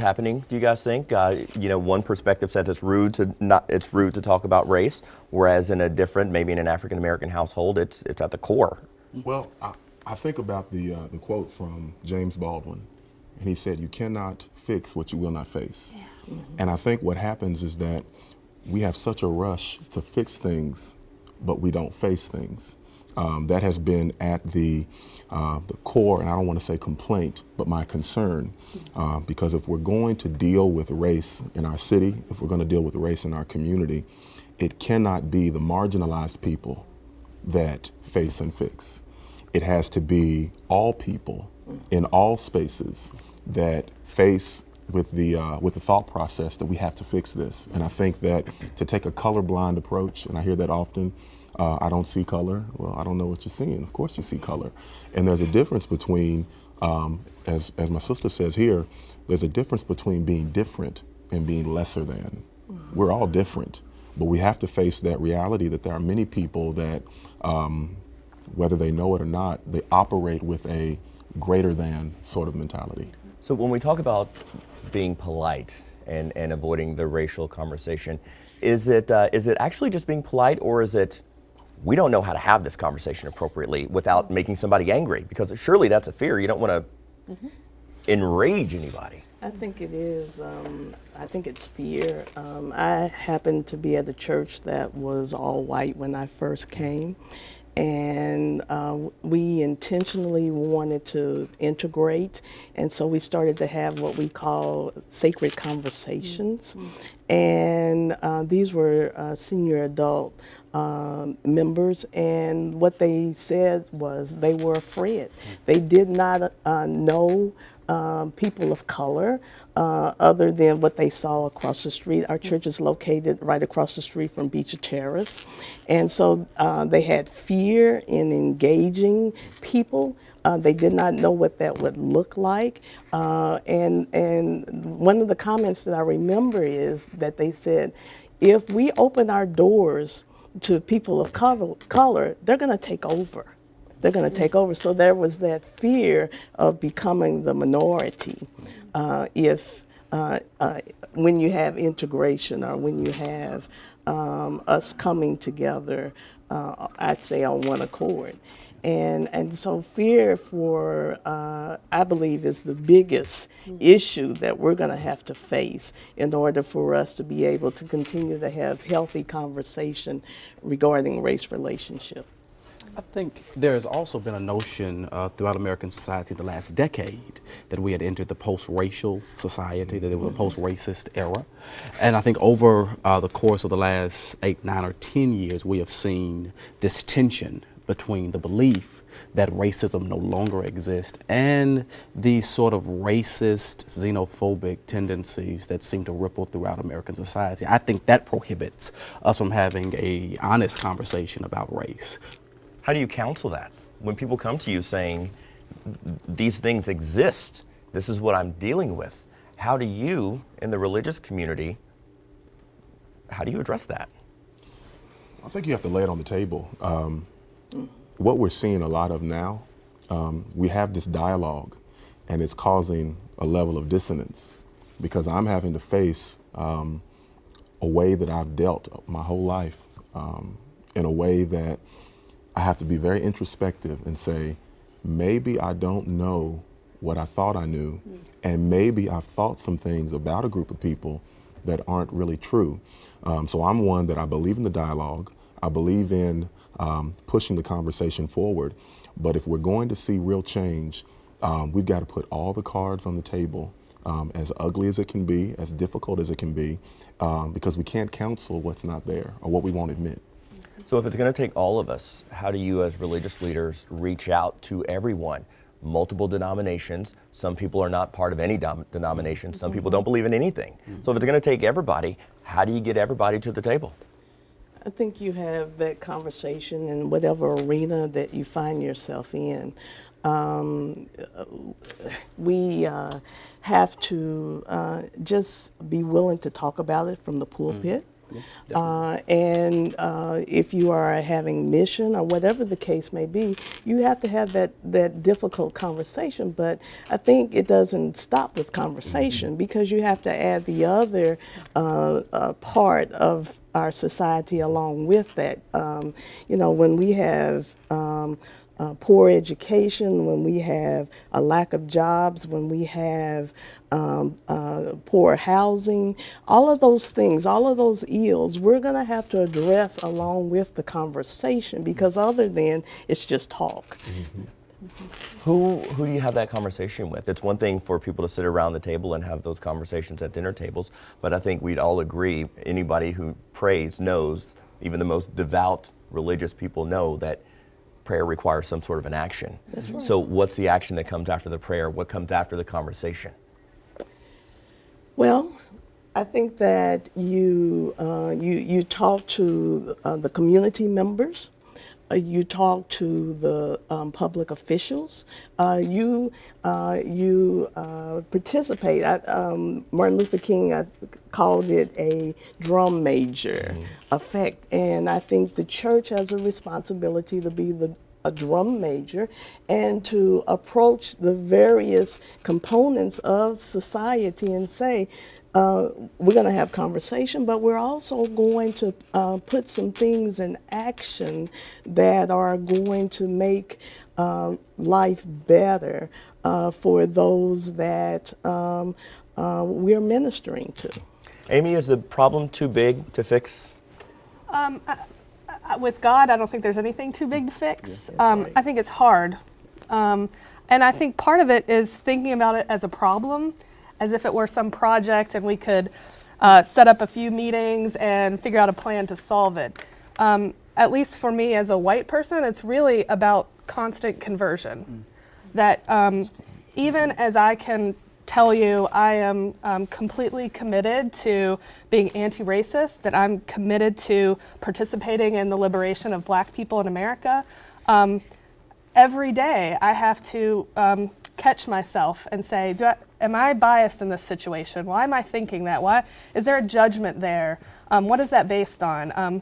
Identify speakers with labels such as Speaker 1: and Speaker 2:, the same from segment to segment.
Speaker 1: happening, do you guys think? One perspective says it's rude to talk about race, whereas in a different, maybe in an African American household, it's at the core.
Speaker 2: Well, I think about the quote from James Baldwin, and he said, "You cannot fix what you will not face." Yeah. And I think what happens is that we have such a rush to fix things, but we don't face things. That has been at the core, and I don't want to say complaint, but my concern. Because if we're going to deal with race in our city, if we're going to deal with race in our community, it cannot be the marginalized people that face and fix. It has to be all people in all spaces that face with the thought process that we have to fix this. And I think that to take a colorblind approach, and I hear that often, I don't see color. Well, I don't know what you're seeing. Of course you see color. And there's a difference between, as my sister says here, there's a difference between being different and being lesser than. We're all different, but we have to face that reality that there are many people that, whether they know it or not, they operate with a greater than sort of mentality.
Speaker 1: So when we talk about being polite and avoiding the racial conversation, is it actually just being polite, or is it we don't know how to have this conversation appropriately without making somebody angry? Because surely that's a fear. You don't want to enrage anybody.
Speaker 3: I think it is. I think it's fear. I happened to be at a church that was all white when I first came. And we intentionally wanted to integrate, and so we started to have what we call sacred conversations. And these were senior adult members, and what they said was they were afraid. They did not know people of color other than what they saw across the street. Our church is located right across the street from Beecher Terrace. And so they had fear in engaging people. They did not know what that would look like. And one of the comments that I remember is that they said, if we open our doors to people of color, they're going to take over. They're going to take over. So there was that fear of becoming the minority when you have integration, or when you have us coming together, I'd say on one accord. And so fear for, I believe, is the biggest issue that we're going to have to face in order for us to be able to continue to have healthy conversation regarding race relationship.
Speaker 4: I think there has also been a notion throughout American society the last decade that we had entered the post-racial society, that it was a post-racist era. And I think over the course of the last 8, 9, or 10 years, we have seen this tension between the belief that racism no longer exists and these sort of racist, xenophobic tendencies that seem to ripple throughout American society. I think that prohibits us from having an honest conversation about race.
Speaker 1: How do you counsel that? When people come to you saying, these things exist, this is what I'm dealing with, how do you, in the religious community, how do you address that?
Speaker 2: I think you have to lay it on the table. What we're seeing a lot of now, we have this dialogue, and it's causing a level of dissonance, because I'm having to face a way that I've dealt my whole life, in a way that I have to be very introspective and say, maybe I don't know what I thought I knew, and maybe I've thought some things about a group of people that aren't really true. So I'm one that I believe in the dialogue. I believe in pushing the conversation forward. But if we're going to see real change, we've got to put all the cards on the table, as ugly as it can be, as difficult as it can be, because we can't counsel what's not there or what we won't admit.
Speaker 1: So if it's going to take all of us, how do you as religious leaders reach out to everyone? Multiple denominations. Some people are not part of any denomination. Some people don't believe in anything. So if it's going to take everybody, how do you get everybody to the table?
Speaker 3: I think you have that conversation in whatever arena that you find yourself in. We have to just be willing to talk about it from the pulpit. And if you are having mission or whatever the case may be, you have to have that difficult conversation. But I think it doesn't stop with conversation, because you have to add the other part of our society along with that. When we have poor education, when we have a lack of jobs, when we have poor housing, all of those things, all of those ills, we're going to have to address along with the conversation, because other than it's just talk.
Speaker 1: Who do you have that conversation with? It's one thing for people to sit around the table and have those conversations at dinner tables, but I think we'd all agree, anybody who prays knows, even the most devout religious people know that prayer requires some sort of an action. That's right. So what's the action that comes after the prayer? What comes after the conversation?
Speaker 3: Well, I think that you talk to the community members. You talk to the public officials. You participate. Martin Luther King called it a drum major effect, and I think the church has a responsibility to be a drum major and to approach the various components of society and say, we're going to have conversation, but we're also going to put some things in action that are going to make life better for those that we're ministering to.
Speaker 1: Amy, is the problem too big to fix?
Speaker 5: With God, I don't think there's anything too big to fix.
Speaker 3: Right.
Speaker 5: I think it's hard. And I think part of it is thinking about it as a problem, as if it were some project and we could set up a few meetings and figure out a plan to solve it. At least for me as a white person, it's really about constant conversion. That even as I can tell you I am completely committed to being anti-racist, that I'm committed to participating in the liberation of Black people in America, every day I have to catch myself and say, am I biased in this situation? Why am I thinking that? Why is there a judgment there? What is that based on?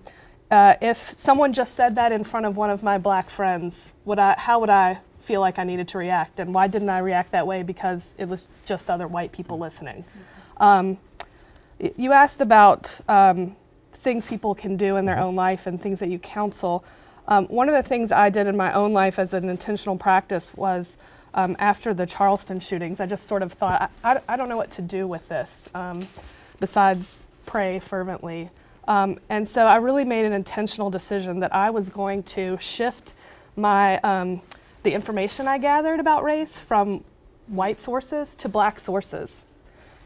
Speaker 5: If someone just said that in front of one of my Black friends, how would I feel like I needed to react? And why didn't I react that way? Because it was just other white people listening. You asked about things people can do in their own life and things that you counsel. One of the things I did in my own life as an intentional practice was after the Charleston shootings, I just sort of thought, I don't know what to do with this besides pray fervently. And so I really made an intentional decision that I was going to shift my the information I gathered about race from white sources to Black sources.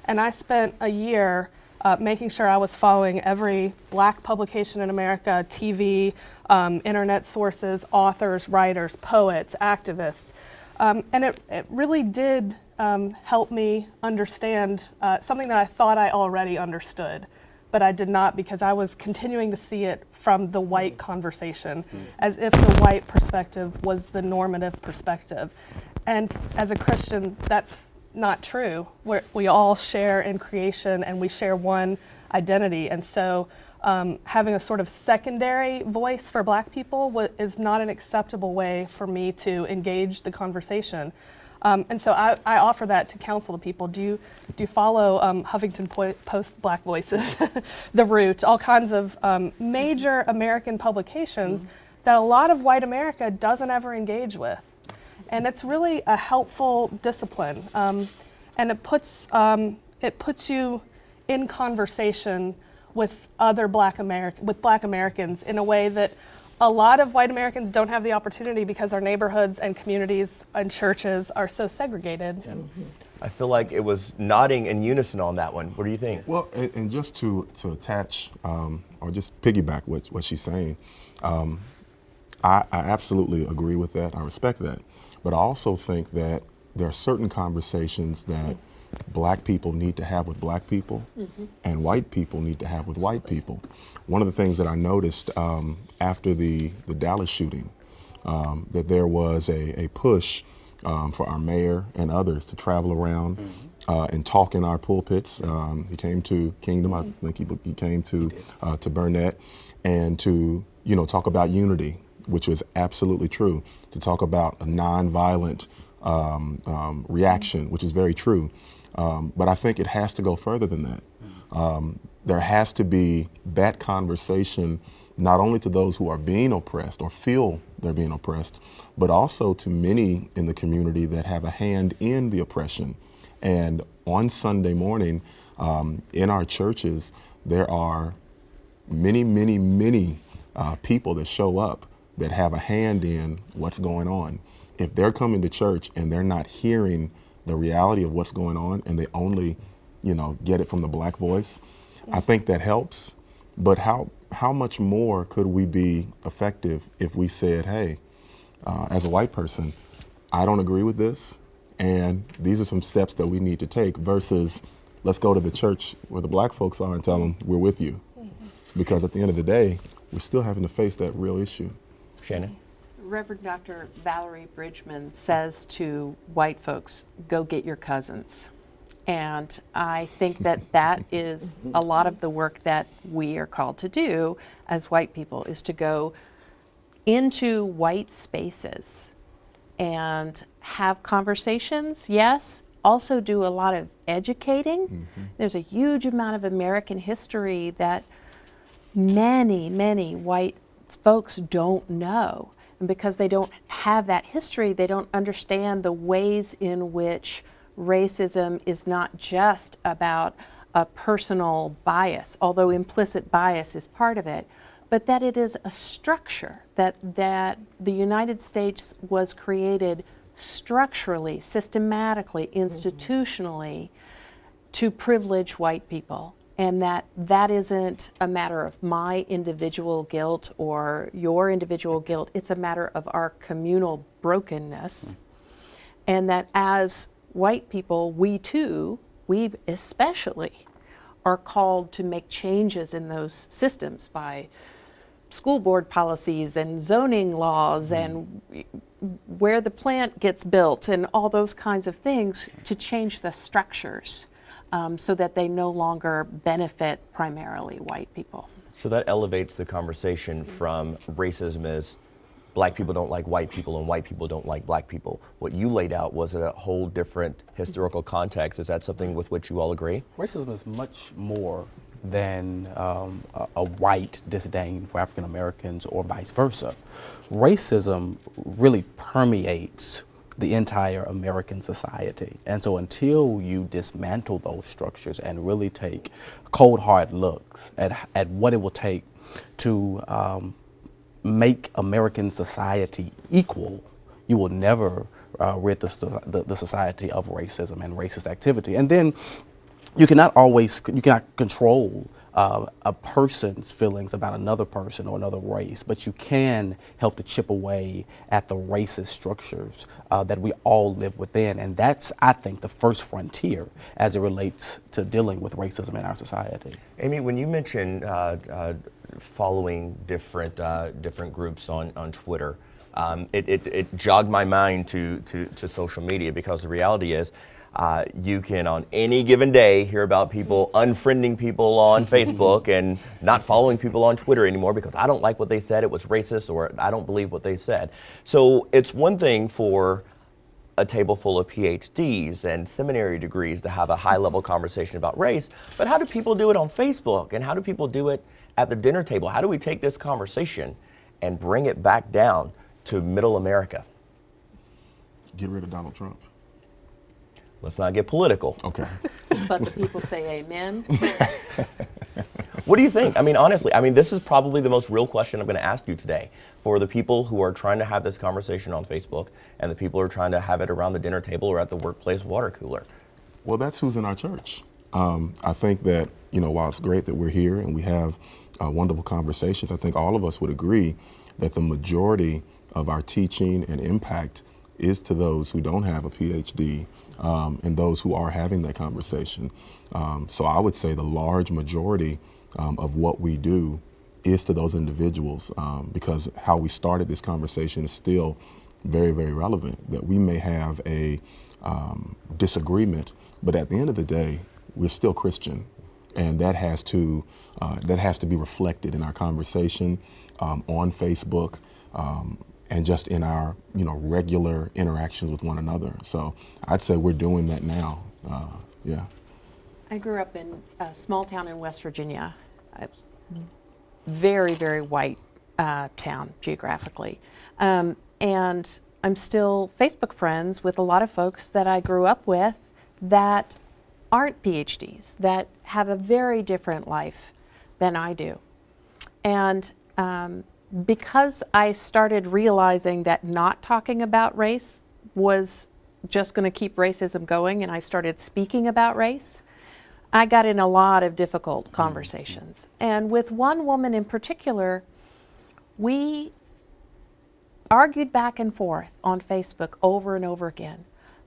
Speaker 5: And I spent a year making sure I was following every Black publication in America, TV, internet sources, authors, writers, poets, activists. And it really did help me understand something that I thought I already understood, but I did not, because I was continuing to see it from the white conversation, as if the white perspective was the normative perspective. And as a Christian, that's not true. We all share in creation and we share one identity. And so having a sort of secondary voice for Black people is not an acceptable way for me to engage the conversation. And so I offer that to counsel to people. Do you follow Huffington Post Black Voices, The Root, all kinds of major American publications that a lot of white America doesn't ever engage with? And it's really a helpful discipline, and it puts you in conversation with other Black Americans in a way that a lot of white Americans don't have the opportunity, because our neighborhoods and communities and churches are so segregated.
Speaker 1: Yeah. I feel like it was nodding in unison on that one. What do you think?
Speaker 2: Well, and just to attach or just piggyback what she's saying, I absolutely agree with that. I respect that. But I also think that there are certain conversations that Black people need to have with Black people, and white people need to have with white people. One of the things that I noticed after the Dallas shooting, that there was a push for our mayor and others to travel around and talk in our pulpits. He came to Kingdom, I think he came to Burnett, and to talk about unity, which was absolutely true. To talk about a nonviolent reaction, which is very true. But I think it has to go further than that. There has to be that conversation, not only to those who are being oppressed or feel they're being oppressed, but also to many in the community that have a hand in the oppression. And on Sunday morning, in our churches, there are many people that show up that have a hand in what's going on. If they're coming to church and they're not hearing the reality of what's going on, and they only, get it from the Black voice, I think that helps. But how much more could we be effective if we said, hey, as a white person, I don't agree with this, and these are some steps that we need to take, versus let's go to the church where the Black folks are and tell them we're with you. Because at the end of the day, we're still having to face that real issue.
Speaker 1: Shannon?
Speaker 6: Reverend Dr. Valerie Bridgman says to white folks, go get your cousins. And I think that is a lot of the work that we are called to do as white people, is to go into white spaces and have conversations, yes, also do a lot of educating. There's a huge amount of American history that many white folks don't know. And because they don't have that history, they don't understand the ways in which racism is not just about a personal bias, although implicit bias is part of it, but that it is a structure, that the United States was created structurally, systematically, institutionally to privilege white people. And that isn't a matter of my individual guilt or your individual guilt. It's a matter of our communal brokenness. And that as white people, we especially are called to make changes in those systems by school board policies and zoning laws and where the plant gets built and all those kinds of things, to change the structures. So that they no longer benefit primarily white people.
Speaker 1: So that elevates the conversation from racism as Black people don't like white people and white people don't like Black people. What you laid out was a whole different historical context. Is that something with which you all agree?
Speaker 4: Racism is much more than a white disdain for African Americans or vice versa. Racism really permeates the entire American society. And so until you dismantle those structures and really take cold hard looks at what it will take to make American society equal, you will never rid the society of racism and racist activity. And then you cannot control a person's feelings about another person or another race, but you can help to chip away at the racist structures that we all live within. And that's, I think, the first frontier as it relates to dealing with racism in our society.
Speaker 1: Amy, when you mentioned following different groups on Twitter, it jogged my mind to social media, because the reality is, you can on any given day hear about people unfriending people on Facebook and not following people on Twitter anymore because I don't like what they said, it was racist, or I don't believe what they said. So it's one thing for a table full of PhDs and seminary degrees to have a high-level conversation about race, but how do people do it on Facebook, and how do people do it at the dinner table? How do we take this conversation and bring it back down to middle America?
Speaker 2: Get rid of Donald Trump.
Speaker 1: Let's not get political.
Speaker 2: Okay.
Speaker 6: But the people say amen.
Speaker 1: What do you think? I mean, honestly, this is probably the most real question I'm going to ask you today. For the people who are trying to have this conversation on Facebook and the people who are trying to have it around the dinner table or at the workplace water cooler.
Speaker 2: Well, that's who's in our church. I think that, while it's great that we're here and we have wonderful conversations, I think all of us would agree that the majority of our teaching and impact is to those who don't have a PhD, and those who are having that conversation. So I would say the large majority of what we do is to those individuals, because how we started this conversation is still very, very relevant, that we may have a disagreement, but at the end of the day, we're still Christian, and that has to be reflected in our conversation on Facebook and just in our regular interactions with one another. So I'd say we're doing that now. Yeah.
Speaker 6: I grew up in a small town in West Virginia, a very, very white town geographically. And I'm still Facebook friends with a lot of folks that I grew up with that aren't PhDs, that have a very different life than I do. And because I started realizing that not talking about race was just going to keep racism going, and I started speaking about race, I got in a lot of difficult conversations. And with one woman in particular, we argued back and forth on Facebook over and over again.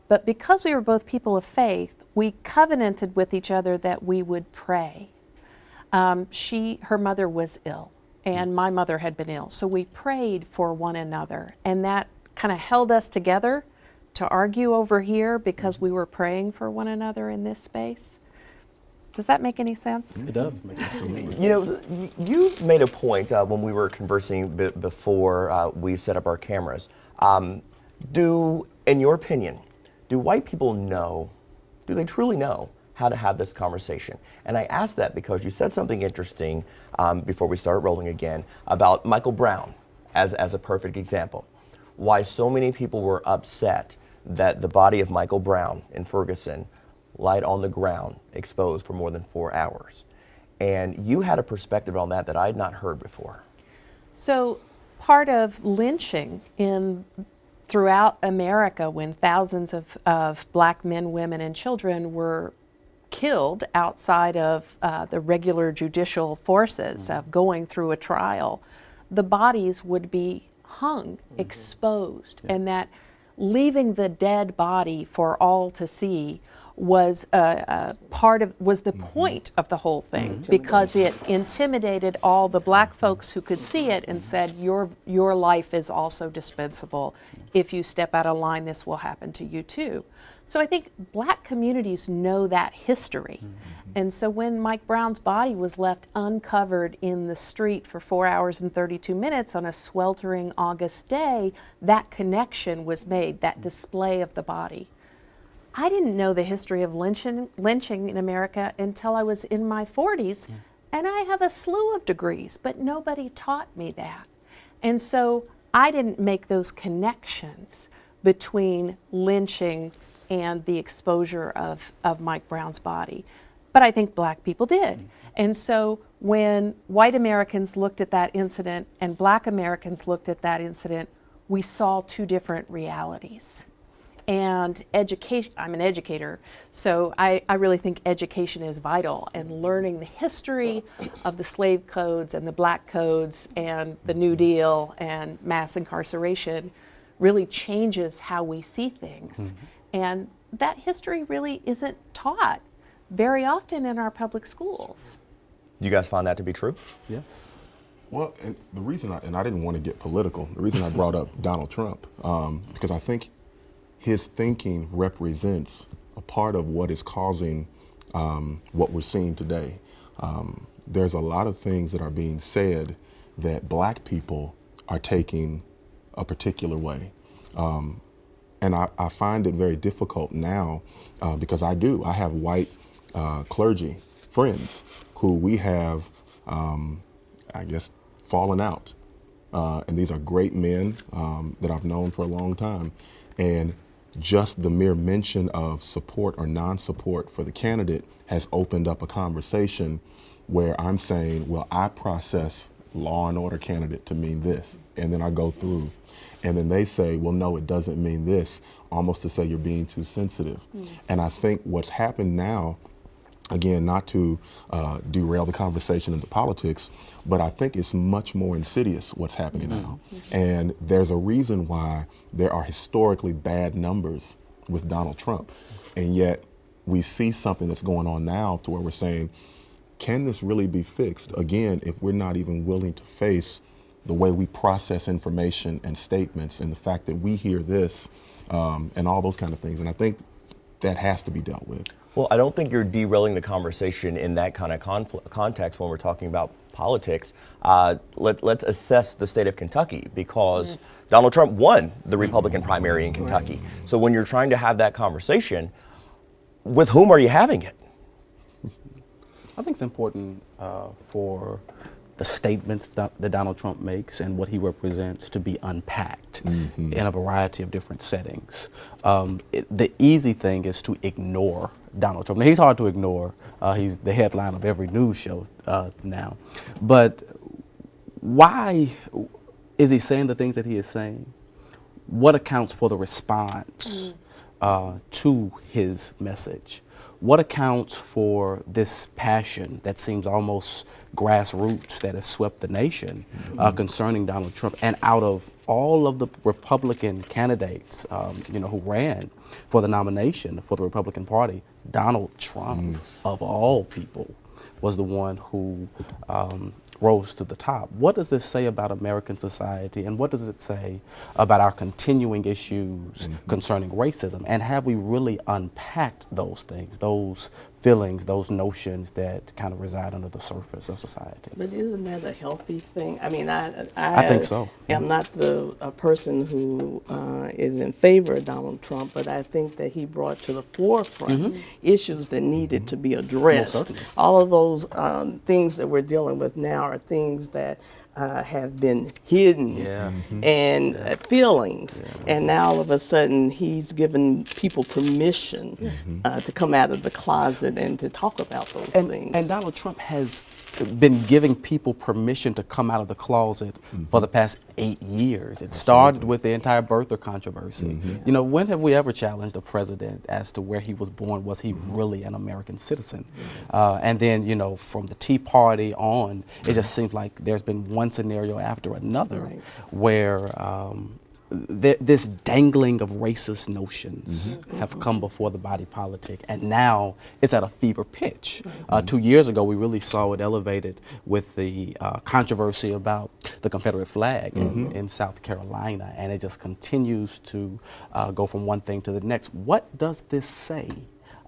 Speaker 6: But because we were both people of faith, we covenanted with each other that we would pray. Her mother was ill, and my mother had been ill. So we prayed for one another, and that kind of held us together to argue over here because we were praying for one another in this space. Does that make any sense?
Speaker 4: It does make sense.
Speaker 1: You made a point when we were conversing before we set up our cameras. In your opinion, do white people know, do they truly know how to have this conversation? And I ask that because you said something interesting before we started rolling again about Michael Brown as a perfect example. Why so many people were upset that the body of Michael Brown in Ferguson lied on the ground, exposed for more than 4 hours. And you had a perspective on that I had not heard before.
Speaker 6: So part of lynching throughout America, when thousands of black men, women, and children were killed outside of the regular judicial forces of going through a trial, the bodies would be hung, exposed, and that leaving the dead body for all to see was the point of the whole thing, because it intimidated all the black folks who could see it and said, your life is also dispensable. If you step out of line, this will happen to you too. So I think black communities know that history. And so when Mike Brown's body was left uncovered in the street for 4 hours and 32 minutes on a sweltering August day, that connection was made, that display of the body. I didn't know the history of lynching in America until I was in my 40s, and I have a slew of degrees, but nobody taught me that. And so I didn't make those connections between lynching and the exposure of Mike Brown's body. But I think black people did. And so when white Americans looked at that incident and black Americans looked at that incident, we saw two different realities. And education, I'm an educator, so I really think education is vital, and learning the history of the slave codes and the black codes and the New Deal and mass incarceration really changes how we see things. And that history really isn't taught very often in our public schools.
Speaker 1: You guys find that to be true?
Speaker 4: Yeah.
Speaker 2: Well, and the reason I didn't want to get political, the reason I brought up Donald Trump, because I think his thinking represents a part of what is causing what we're seeing today. There's a lot of things that are being said that black people are taking a particular way. And I find it very difficult now because I have white clergy friends who we have, I guess, fallen out. And these are great men that I've known for a long time. And just the mere mention of support or non-support for the candidate has opened up a conversation where I'm saying, well, I process law and order candidate to mean this, and then I go through. And then they say, well, no, it doesn't mean this, almost to say you're being too sensitive. And I think what's happened now, again, not to derail the conversation into politics, but I think it's much more insidious what's happening now. And there's a reason why there are historically bad numbers with Donald Trump. And yet we see something that's going on now to where we're saying, can this really be fixed? Again, if we're not even willing to face the way we process information and statements, and the fact that we hear this and all those kind of things. And I think that has to be dealt with.
Speaker 1: Well, I don't think you're derailing the conversation in that kind of context when we're talking about politics. Let's assess the state of Kentucky, because Donald Trump won the Republican primary in Kentucky. So when you're trying to have that conversation, with whom are you having it?
Speaker 4: I think it's important for the statements that Donald Trump makes and what he represents to be unpacked in a variety of different settings. The easy thing is to ignore Donald Trump. Now, he's hard to ignore. He's the headline of every news show now. But why is he saying the things that he is saying? What accounts for the response to his message? What accounts for this passion that seems almost grassroots that has swept the nation concerning Donald Trump? And out of all of the Republican candidates, who ran for the nomination for the Republican Party, Donald Trump, of all people, was the one who rose to the top. What does this say about American society, and what does it say about our continuing issues concerning racism? And have we really unpacked those things, those feelings, those notions that kind of reside under the surface of society?
Speaker 3: But isn't that a healthy thing? I mean,
Speaker 4: I think so.
Speaker 3: I'm not a person who is in favor of Donald Trump, but I think that he brought to the forefront issues that needed to be addressed.
Speaker 4: certainly.
Speaker 3: All of those things that we're dealing with now are things that have been hidden and feelings. And now all of a sudden he's given people permission to come out of the closet and to talk about those things.
Speaker 4: And Donald Trump has been giving people permission to come out of the closet for the past 8 years. It started with the entire birther controversy. When have we ever challenged a president as to where he was born? Was he really an American citizen? And then, from the Tea Party on, it just seems like there's been one scenario after another where this dangling of racist notions have come before the body politic, and now it's at a fever pitch. 2 years ago, we really saw it elevated with the controversy about the Confederate flag in South Carolina, and it just continues to go from one thing to the next. What does this say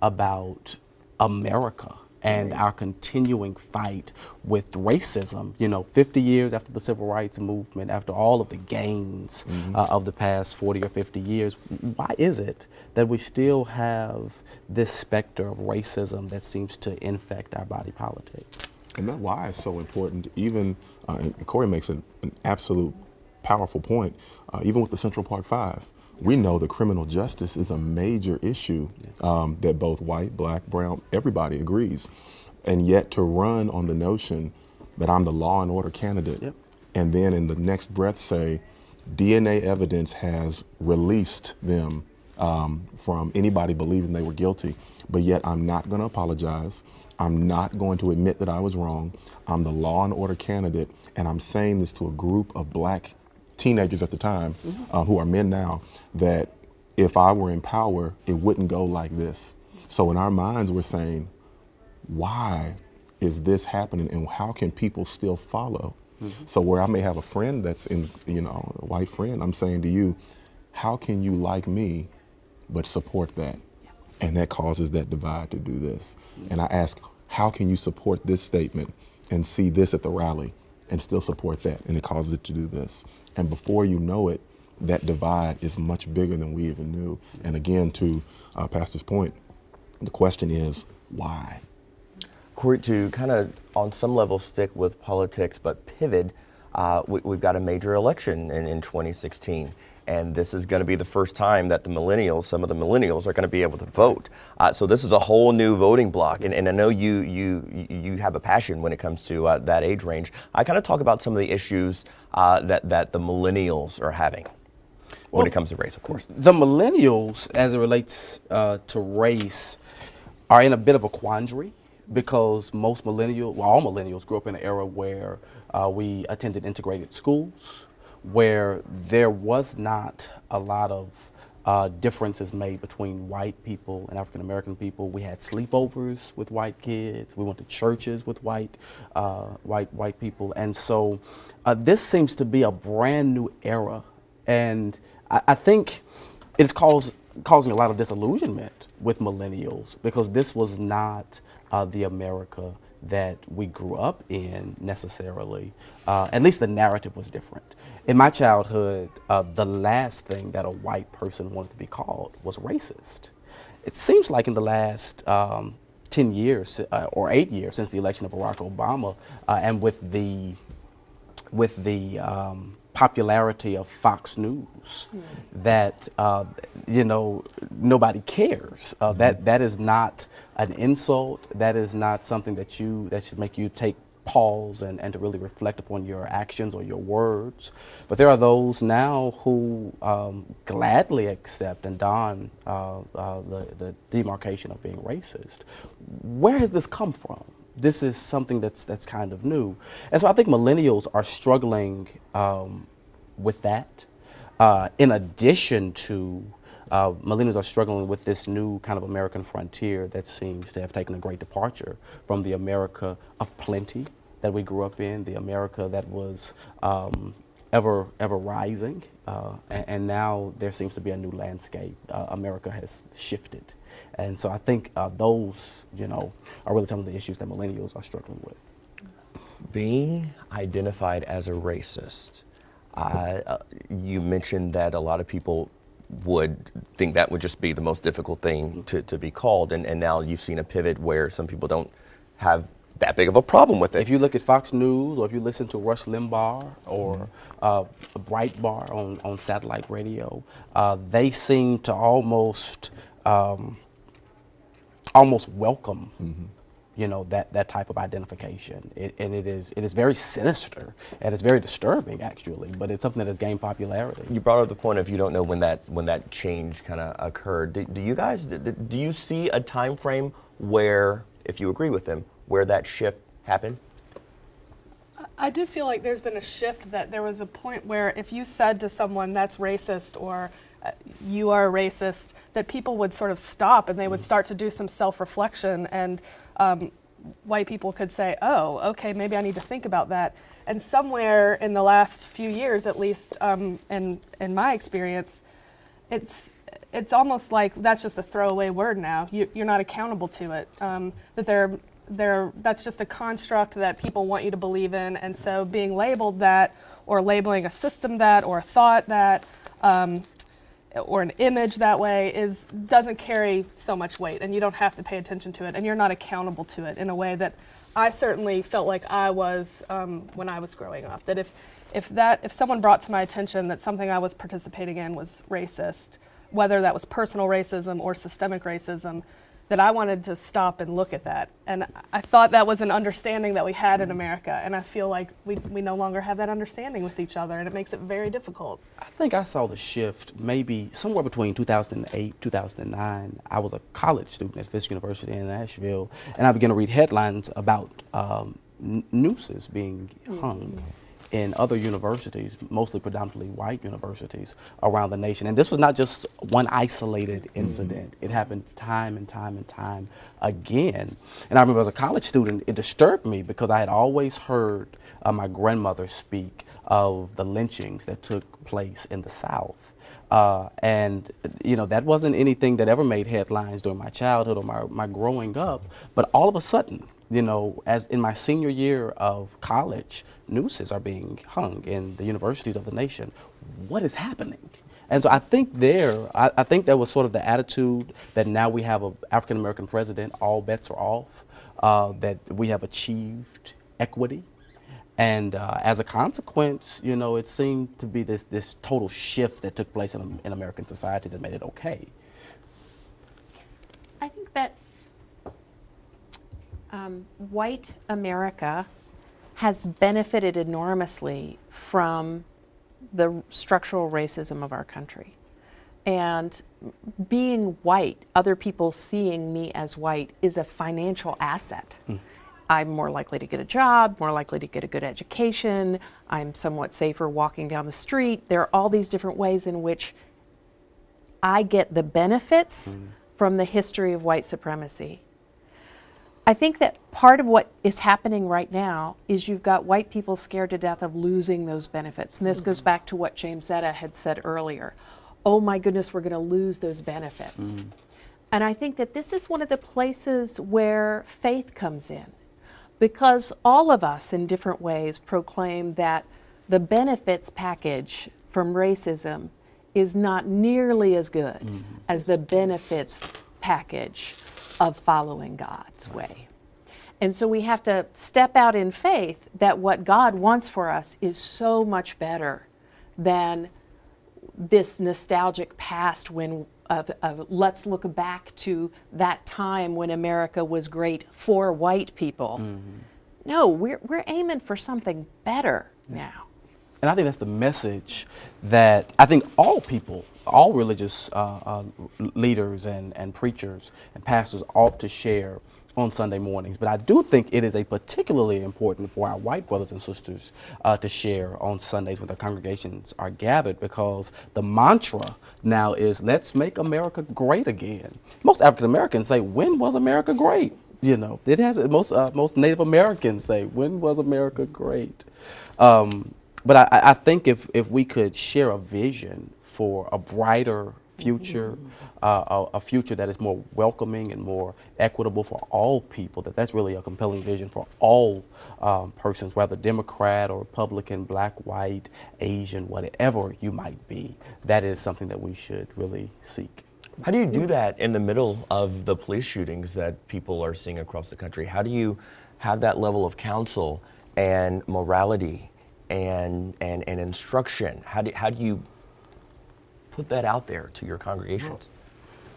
Speaker 4: about America and our continuing fight with racism, 50 years after the Civil Rights Movement, after all of the gains of the past 40 or 50 years? Why is it that we still have this specter of racism that seems to infect our body politic?
Speaker 2: And that why is so important. Even, and Corey makes an absolute powerful point, even with the Central Park Five. We know that criminal justice is a major issue that both white, black, brown, everybody agrees. And yet to run on the notion that I'm the law and order candidate, and then in the next breath say, DNA evidence has released them from anybody believing they were guilty, but yet I'm not going to apologize. I'm not going to admit that I was wrong. I'm the law and order candidate, and I'm saying this to a group of black teenagers at the time, who are men now, that if I were in power, it wouldn't go like this. So in our minds, we're saying, why is this happening, and how can people still follow? So where I may have a friend that's in, a white friend, I'm saying to you, how can you like me but support that? And that causes that divide to do this. And I ask, how can you support this statement and see this at the rally and still support that? And it causes it to do this. And before you know it, that divide is much bigger than we even knew. And again, to Pastor's point, the question is, why?
Speaker 1: Corey, to kind of on some level stick with politics but pivot, we've got a major election in 2016. And this is going to be the first time that some of the millennials are going to be able to vote. So this is a whole new voting block. And I know you have a passion when it comes to that age range. I kind of talk about some of the issues that the millennials are having when it comes to race, of course.
Speaker 4: The millennials, as it relates to race, are in a bit of a quandary, because all millennials grew up in an era where we attended integrated schools, where there was not a lot of differences made between white people and African American people. We had sleepovers with white kids. We went to churches with white people, and so this seems to be a brand new era, and I think it's causing a lot of disillusionment with millennials because this was not the America that we grew up in necessarily. At least the narrative was different. In my childhood, the last thing that a white person wanted to be called was racist. It seems like in the last 10 years or 8 years since the election of Barack Obama, and with the popularity of Fox News, that nobody cares. That is not an insult. That is not something that should make you take pause and to really reflect upon your actions or your words. But there are those now who gladly accept and don the demarcation of being racist. Where has this come from? This is something that's kind of new. And so I think millennials are struggling with that. In addition to millennials are struggling with this new kind of American frontier that seems to have taken a great departure from the America of plenty that we grew up in, the America that was ever rising, and now there seems to be a new landscape. America has shifted, and so I think those, are really some of the issues that millennials are struggling with.
Speaker 1: Being identified as a racist, you mentioned that a lot of people would think that would just be the most difficult thing to be called, and now you've seen a pivot where some people don't have that big of a problem with it.
Speaker 4: If you look at Fox News, or if you listen to Rush Limbaugh or Breitbart on satellite radio, they seem to almost welcome that type of identification. And it is very sinister, and it's very disturbing actually, but it's something that has gained popularity.
Speaker 1: You brought up the point of you don't know when that change kind of occurred. Do you guys, do you see a time frame where, if you agree with them, where that shift happened?
Speaker 5: I do feel like there's been a shift, that there was a point where if you said to someone that's racist or you are a racist, that people would sort of stop and they would start to do some self-reflection, and white people could say, oh, okay, maybe I need to think about that. And somewhere in the last few years, at least in my experience, it's almost like that's just a throwaway word now. You're not accountable to it. That that's just a construct that people want you to believe in, and so being labeled that, or labeling a system that, or a thought that, or an image that way doesn't carry so much weight, and you don't have to pay attention to it, and you're not accountable to it in a way that I certainly felt like I was when I was growing up. That if someone brought to my attention that something I was participating in was racist, whether that was personal racism or systemic racism, that I wanted to stop and look at that. And I thought that was an understanding that we had in America, and I feel like we no longer have that understanding with each other, and it makes it very difficult.
Speaker 4: I think I saw the shift maybe somewhere between 2008, 2009. I was a college student at Fisk University in Nashville, and I began to read headlines about nooses being hung in other universities, mostly predominantly white universities around the nation. And this was not just one isolated incident. It happened time and time and time again. And I remember as a college student, it disturbed me because I had always heard my grandmother speak of the lynchings that took place in the South. And that wasn't anything that ever made headlines during my childhood or my growing up. But all of a sudden, as in my senior year of college, nooses are being hung in the universities of the nation. What is happening? And so I think I think that was sort of the attitude that now we have an African American president, all bets are off, that we have achieved equity. And as a consequence, it seemed to be this total shift that took place in American society that made it okay.
Speaker 6: I think that white America has benefited enormously from the structural racism of our country. And being white, other people seeing me as white, is a financial asset. I'm more likely to get a job, more likely to get a good education, I'm somewhat safer walking down the street. There are all these different ways in which I get the benefits from the history of white supremacy. I think that part of what is happening right now is you've got white people scared to death of losing those benefits. And this goes back to what James Zetta had said earlier. Oh my goodness, we're going to lose those benefits. And I think that this is one of the places where faith comes in, because all of us in different ways proclaim that the benefits package from racism is not nearly as good as the benefits package of following God's way. And so we have to step out in faith that what God wants for us is so much better than this nostalgic past when let's look back to that time when America was great for white people. No, we're aiming for something better now.
Speaker 4: And I think that's the message that I think all people, all religious leaders and preachers and pastors ought to share on Sunday mornings. But I do think it is a particularly important for our white brothers and sisters to share on Sundays when their congregations are gathered, because the mantra now is, let's make America great again. Most African Americans say, when was America great? You know, it has most Native Americans say, when was America great? But I think if we could share a vision for a brighter future, a future that is more welcoming and more equitable for all people, that's really a compelling vision for all persons, whether Democrat or Republican, black, white, Asian, whatever you might be. That is something that we should really seek.
Speaker 1: How do you do that in the middle of the police shootings that people are seeing across the country? How do you have that level of counsel and morality and instruction? How do you put that out there to your congregations?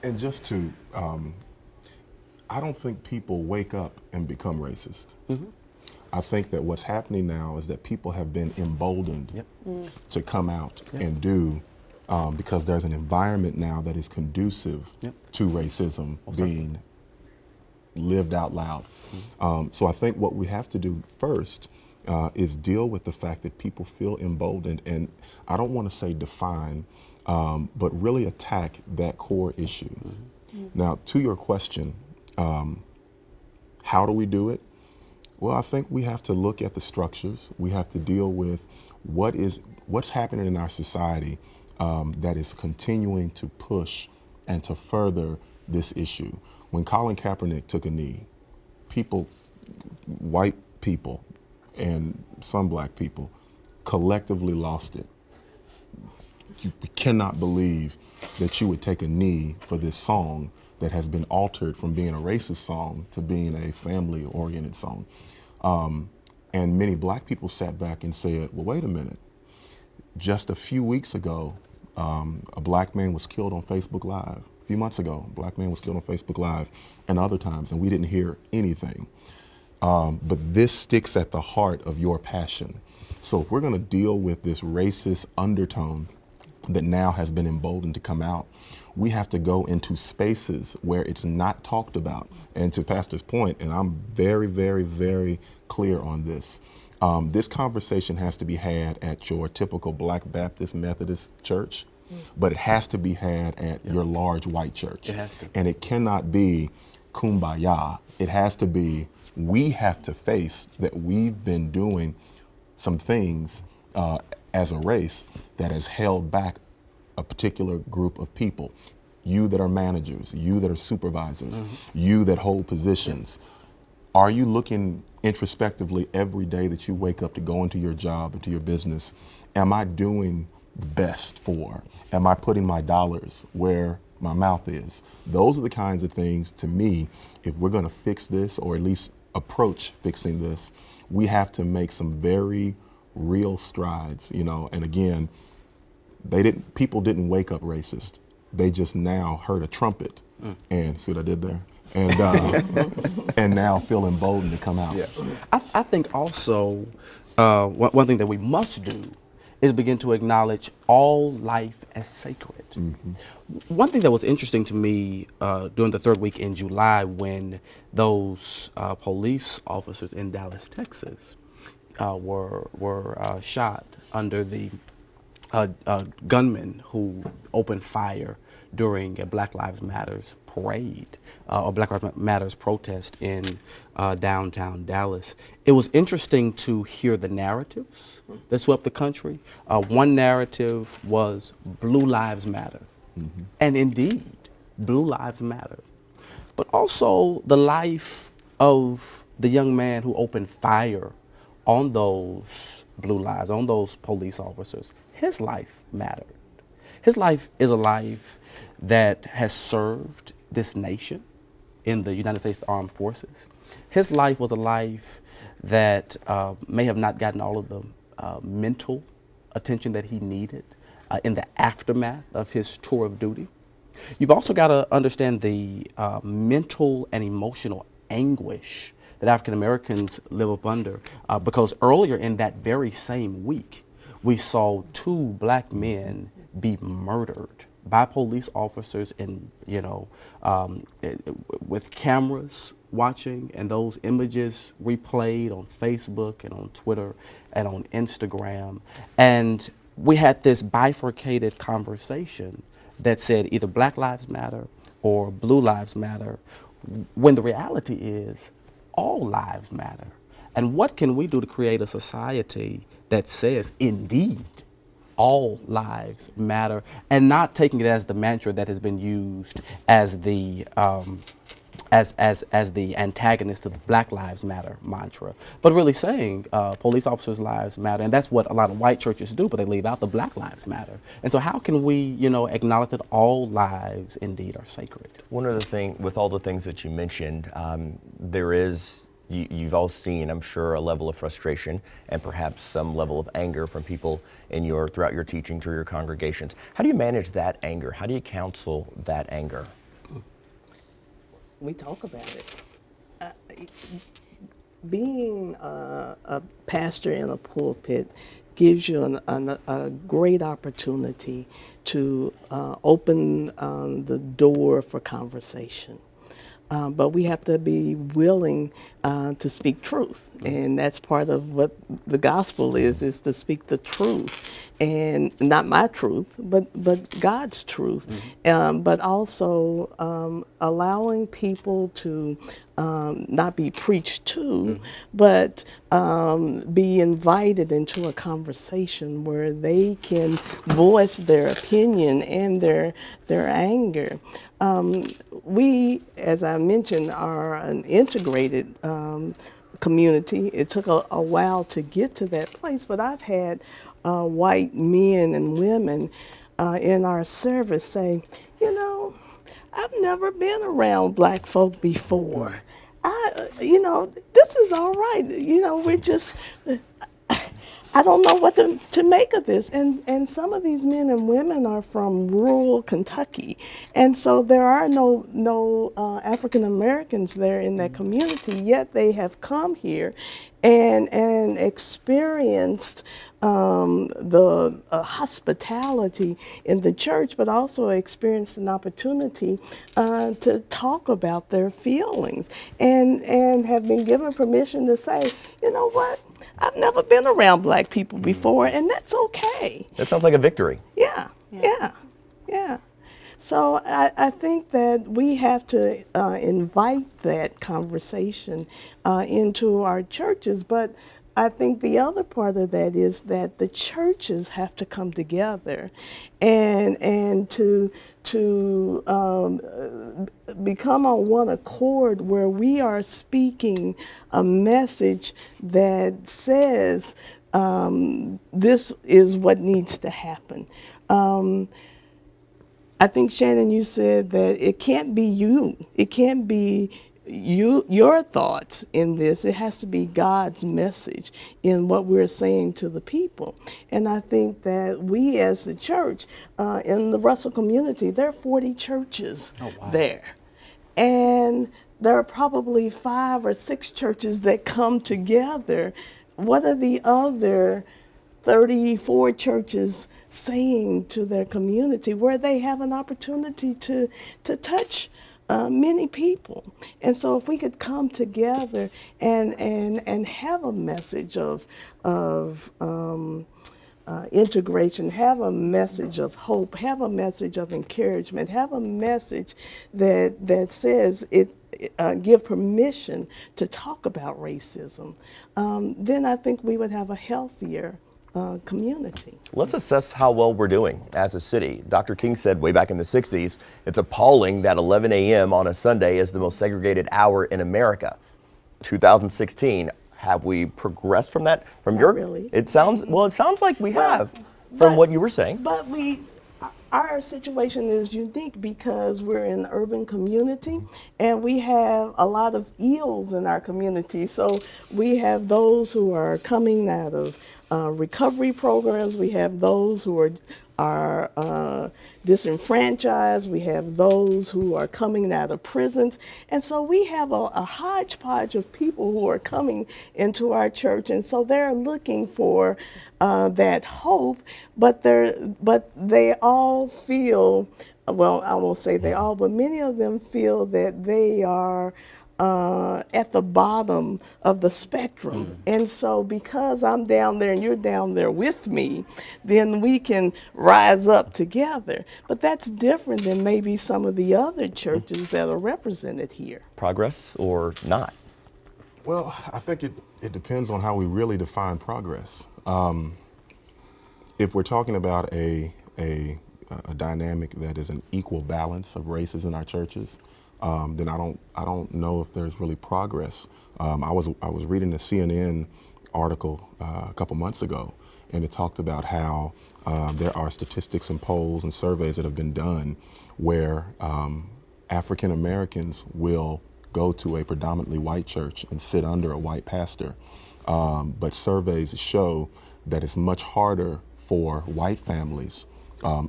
Speaker 2: And just to, I don't think people wake up and become racist. I think that what's happening now is that people have been emboldened to come out and do, because there's an environment now that is conducive to racism being lived out loud. So I think what we have to do first is deal with the fact that people feel emboldened, and I don't want to say define, but really attack that core issue. Now, to your question, how do we do it? Well, I think we have to look at the structures. We have to deal with what's happening in our society that is continuing to push and to further this issue. When Colin Kaepernick took a knee, white people and some black people collectively lost it. You cannot believe that you would take a knee for this song that has been altered from being a racist song to being a family-oriented song. And many black people sat back and said, well, wait a minute. Just a few weeks ago, a black man was killed on Facebook Live. A few months ago, a black man was killed on Facebook Live, and other times, and we didn't hear anything. But this sticks at the heart of your passion. So if we're gonna deal with this racist undertone that now has been emboldened to come out, we have to go into spaces where it's not talked about. And to Pastor's point, and I'm very, very, very clear on this, this conversation has to be had at your typical Black Baptist Methodist church, but it has to be had at your large white church.
Speaker 4: It has to.
Speaker 2: And it cannot be kumbaya. It has to be, we have to face that we've been doing some things as a race that has held back a particular group of people. You that are managers, you that are supervisors, you that hold positions. Are you looking introspectively every day that you wake up to go into your job, into your business? Am I doing best for? Am I putting my dollars where my mouth is? Those are the kinds of things, to me, if we're gonna fix this, or at least approach fixing this, we have to make some very real strides, you know. And again, people didn't wake up racist. They just now heard a trumpet and see what I did there? And and now feel emboldened to come out.
Speaker 4: Yeah. I think also one thing that we must do is begin to acknowledge all life as sacred. One thing that was interesting to me during the third week in July, when those police officers in Dallas, Texas, were shot under the gunmen who opened fire during a Black Lives Matters parade or Black Lives Matters protest in downtown Dallas. It was interesting to hear the narratives that swept the country. One narrative was Blue Lives Matter. And indeed, Blue Lives Matter. But also the life of the young man who opened fire on those blue lives, on those police officers. His life mattered. His life is a life that has served this nation in the United States Armed Forces. His life was a life that may have not gotten all of the mental attention that he needed in the aftermath of his tour of duty. You've also got to understand the mental and emotional anguish that African Americans live up under, because earlier in that very same week, we saw 2 black men be murdered by police officers in, with cameras watching, and those images replayed on Facebook and on Twitter and on Instagram. And we had this bifurcated conversation that said either Black Lives Matter or Blue Lives Matter, when the reality is all lives matter. And what can we do to create a society that says, indeed, all lives matter, and not taking it as the mantra that has been used as the as the antagonist to the Black Lives Matter mantra, but really saying police officers' lives matter, and that's what a lot of white churches do, but they leave out the Black Lives Matter. And so how can we, acknowledge that all lives indeed are sacred?
Speaker 1: One other thing, with all the things that you mentioned, there is, you've all seen, I'm sure, a level of frustration and perhaps some level of anger from people throughout your teaching to your congregations. How do you manage that anger? How do you counsel that anger?
Speaker 3: We talk about it. Being a pastor in a pulpit gives you a great opportunity to open the door for conversation. But we have to be willing to speak truth. And that's part of what the gospel is to speak the truth. And not my truth, but God's truth. But also allowing people to not be preached to, but be invited into a conversation where they can voice their opinion and their anger. We, as I mentioned, are an integrated community. It took a while to get to that place, but I've had white men and women in our service say, I've never been around black folk before. This is all right. We're just, I don't know what to make of this. And some of these men and women are from rural Kentucky. And so there are no African Americans there in that community, yet they have come here and experienced the hospitality in the church, but also experienced an opportunity to talk about their feelings and have been given permission to say, you know what? I've never been around black people before, and that's okay.
Speaker 1: That sounds like a victory.
Speaker 3: Yeah. So I think that we have to invite that conversation into our churches, but I think the other part of that is that the churches have to come together and to become on one accord where we are speaking a message that says this is what needs to happen. I think, Shannon, you said that it can't be you. It can't be your thoughts in this. It has to be God's message in what we're saying to the people. And I think that we as the church, in the Russell community, there are 40 churches there. And there are probably 5 or 6 churches that come together. What are the other 34 churches saying to their community where they have an opportunity to touch many people? And so if we could come together and have a message of integration, have a message of hope, have a message of encouragement, have a message that says it. Give permission to talk about racism, then I think we would have a healthier community.
Speaker 1: Let's assess how well we're doing as a city. Dr. King said way back in the 60s, it's appalling that 11 a.m. on a Sunday is the most segregated hour in America. 2016, have we progressed from that? From
Speaker 3: Not really.
Speaker 1: It sounds like we
Speaker 3: Well,
Speaker 1: have from
Speaker 3: but-
Speaker 1: what you were saying.
Speaker 3: But our situation is unique because we're in an urban community and we have a lot of ills in our community. So we have those who are coming out of recovery programs. We have those who are disenfranchised. We have those who are coming out of prisons. And so we have a hodgepodge of people who are coming into our church. And so they're looking for that hope, but they all feel, well, I won't say they all, but many of them feel that they are at the bottom of the spectrum. And so because I'm down there and you're down there with me, then we can rise up together. But that's different than maybe some of the other churches that are represented here.
Speaker 1: Progress or not?
Speaker 2: Well, I think it depends on how we really define progress. If we're talking about a dynamic that is an equal balance of races in our churches, then I don't know if there's really progress. I was reading a CNN article a couple months ago, and it talked about how there are statistics and polls and surveys that have been done where African Americans will go to a predominantly white church and sit under a white pastor. But surveys show that it's much harder for white families,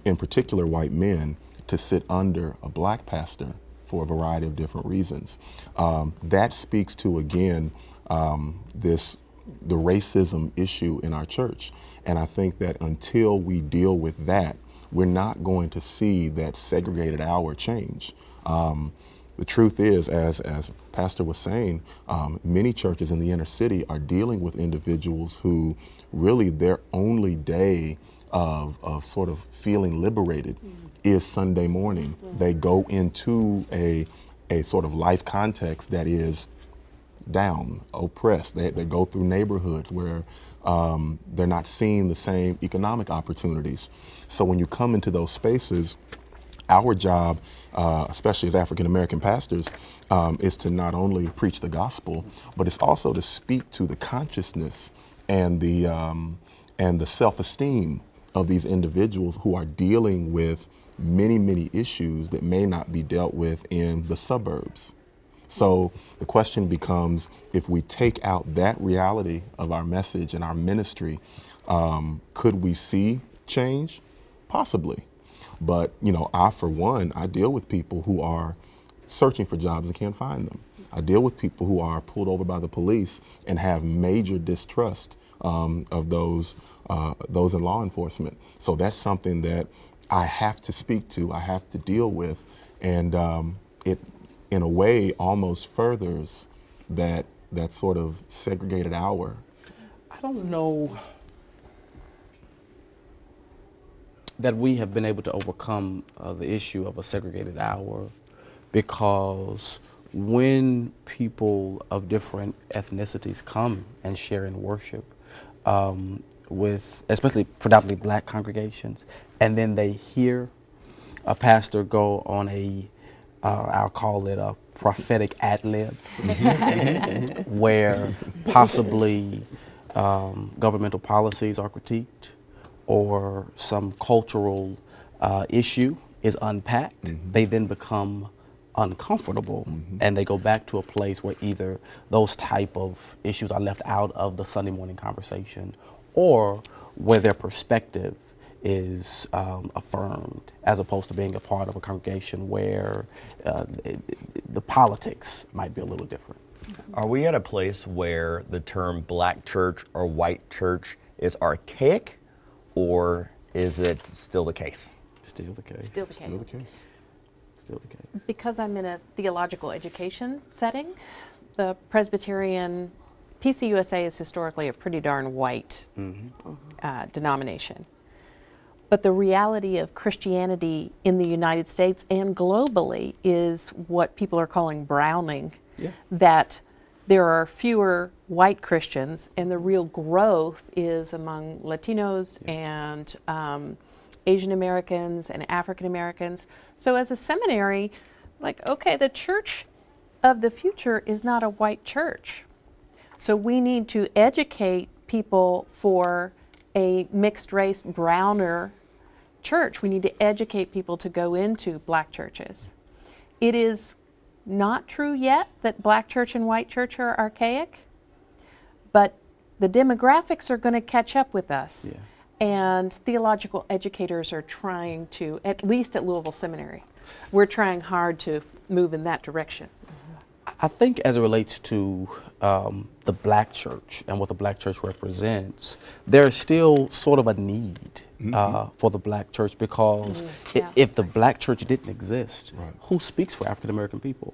Speaker 2: in particular white men, to sit under a black pastor for a variety of different reasons. That speaks to, again, the racism issue in our church. And I think that until we deal with that, we're not going to see that segregated hour change. The truth is, as Pastor was saying, many churches in the inner city are dealing with individuals who really their only day of sort of feeling liberated is Sunday morning. They go into a sort of life context that is down, oppressed. They go through neighborhoods where they're not seeing the same economic opportunities. So when you come into those spaces, our job, especially as African American pastors, is to not only preach the gospel, but it's also to speak to the consciousness and the self-esteem of these individuals who are dealing with many issues that may not be dealt with in the suburbs. So the question becomes, if we take out that reality of our message and our ministry, could we see change? Possibly. But, I, for one, I deal with people who are searching for jobs and can't find them. I deal with people who are pulled over by the police and have major distrust of those in law enforcement. So that's something that I have to speak to, I have to deal with, and it, in a way, almost furthers that sort of segregated hour.
Speaker 4: I don't know that we have been able to overcome the issue of a segregated hour, because when people of different ethnicities come and share in worship with especially predominantly black congregations, and then they hear a pastor go on I'll call it a prophetic ad lib, where possibly governmental policies are critiqued, or some cultural issue is unpacked, they then become uncomfortable, and they go back to a place where either those type of issues are left out of the Sunday morning conversation, or where their perspective is affirmed, as opposed to being a part of a congregation where the politics might be a little different.
Speaker 1: Are we at a place where the term black church or white church is archaic, or is it still the case?
Speaker 4: Still the case.
Speaker 6: Still the case.
Speaker 2: Still the case.
Speaker 4: Still the case.
Speaker 6: Because I'm in a theological education setting, the Presbyterian PCUSA is historically a pretty darn white denomination. But the reality of Christianity in the United States and globally is what people are calling browning, that there are fewer white Christians, and the real growth is among Latinos and Asian Americans and African Americans. So as a seminary, like, okay, the church of the future is not a white church. So we need to educate people for a mixed race, browner church. We need to educate people to go into black churches. It is not true yet that black church and white church are archaic, but the demographics are going to catch up with us.
Speaker 4: Yeah.
Speaker 6: And theological educators are trying to, at least at Louisville Seminary, we're trying hard to move in that direction.
Speaker 4: I think as it relates to the black church and what the black church represents, there's still sort of a need for the black church, because if the black church didn't exist, who speaks for African American people?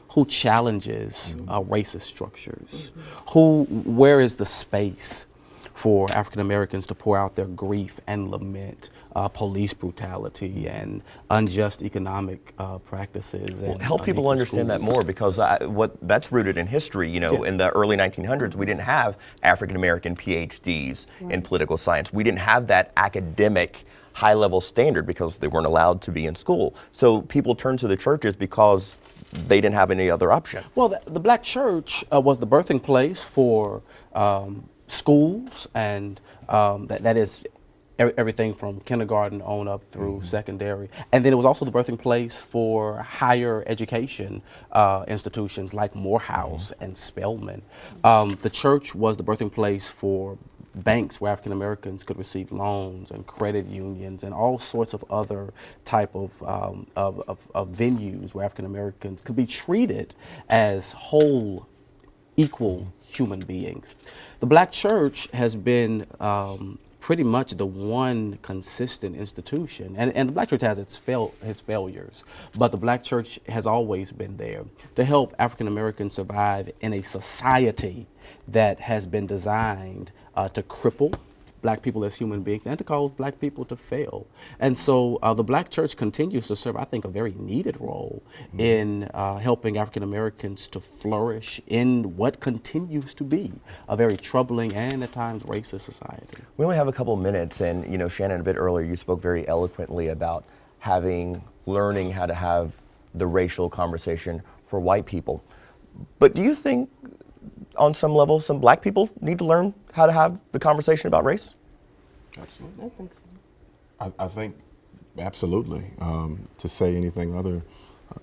Speaker 4: Who challenges racist structures? Where is the space for African Americans to pour out their grief and lament police brutality and unjust economic practices?
Speaker 1: Well,
Speaker 4: and
Speaker 1: help people
Speaker 4: unequal
Speaker 1: understand that
Speaker 4: schooling?
Speaker 1: more, because what that's rooted in history. You know, in the early 1900s, we didn't have African American PhDs in political science. We didn't have that academic high-level standard because they weren't allowed to be in school. So people turned to the churches because they didn't have any other option.
Speaker 4: Well, the black church was the birthing place for schools, and that is everything from kindergarten on up through secondary. And then it was also the birthing place for higher education institutions like Morehouse and Spelman. The church was the birthing place for banks where African Americans could receive loans, and credit unions, and all sorts of other type of venues where African Americans could be treated as whole, equal human beings. The black church has been pretty much the one consistent institution, and the black church has its failures, but the black church has always been there to help African Americans survive in a society that has been designed to cripple black people as human beings and to cause black people to fail. And so the black church continues to serve, I think, a very needed role in helping African Americans to flourish in what continues to be a very troubling and at times racist society.
Speaker 1: We only have a couple minutes, and you know, Shannon, a bit earlier, you spoke very eloquently about learning how to have the racial conversation for white people. But do you think, on some level, some black people need to learn how to have the conversation about race?
Speaker 2: Absolutely.
Speaker 3: I think so.
Speaker 2: I think absolutely. To say anything other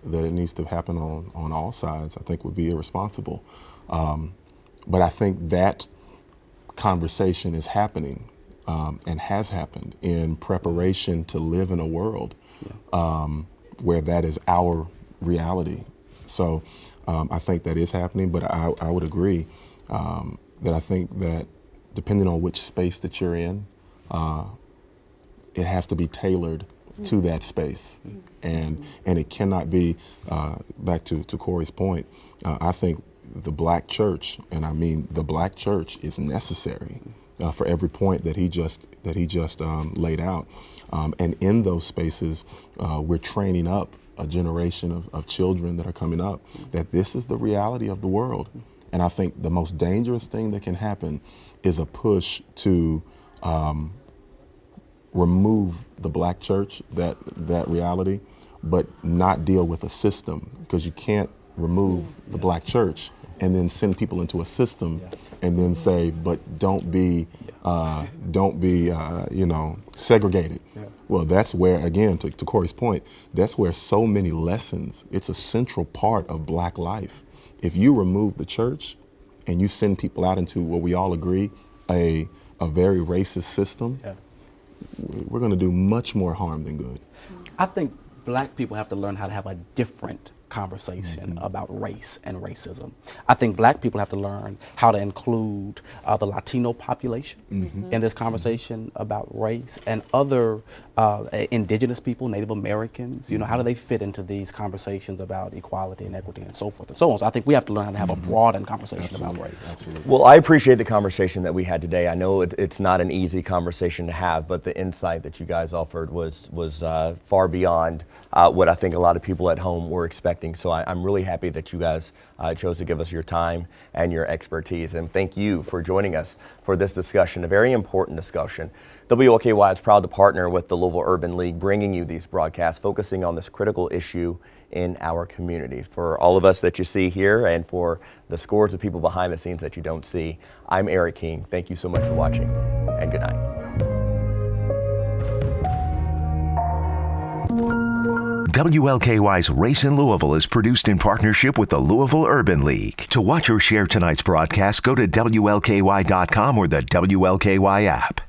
Speaker 2: that it needs to happen on all sides, I think would be irresponsible. But I think that conversation is happening and has happened in preparation to live in a world where that is our reality. So I think that is happening, but I would agree that I think that depending on which space that you're in, it has to be tailored to that space. And it cannot be, back to Corey's point, I think the black church, and I mean the black church, is necessary for every point that he just laid out. And in those spaces, we're training up a generation of children that are coming up that this is the reality of the world. And I think the most dangerous thing that can happen is a push to remove the black church, that reality, but not deal with a system, because you can't remove the black church and then send people into a system and then say, but don't be segregated. Well, that's where, again, to Corey's point, that's where so many lessons, it's a central part of black life. If you remove the church and you send people out into what we all agree, a very racist system, we're going to do much more harm than good.
Speaker 4: I think black people have to learn how to have a different conversation about race and racism. I think black people have to learn how to include the Latino population in this conversation about race, and other indigenous people, Native Americans? How do they fit into these conversations about equality and equity and so forth and so on? So I think we have to learn how to have a broadened conversation about race.
Speaker 2: Absolutely.
Speaker 1: Well, I appreciate the conversation that we had today. I know it's not an easy conversation to have, but the insight that you guys offered was far beyond what I think a lot of people at home were expecting. So I'm really happy that you guys chose to give us your time and your expertise. And thank you for joining us for this discussion, a very important discussion. WLKY is proud to partner with the Louisville Urban League, bringing you these broadcasts, focusing on this critical issue in our community. For all of us that you see here and for the scores of people behind the scenes that you don't see, I'm Eric King. Thank you so much for watching, and good night.
Speaker 7: WLKY's Race in Louisville is produced in partnership with the Louisville Urban League. To watch or share tonight's broadcast, go to WLKY.com or the WLKY app.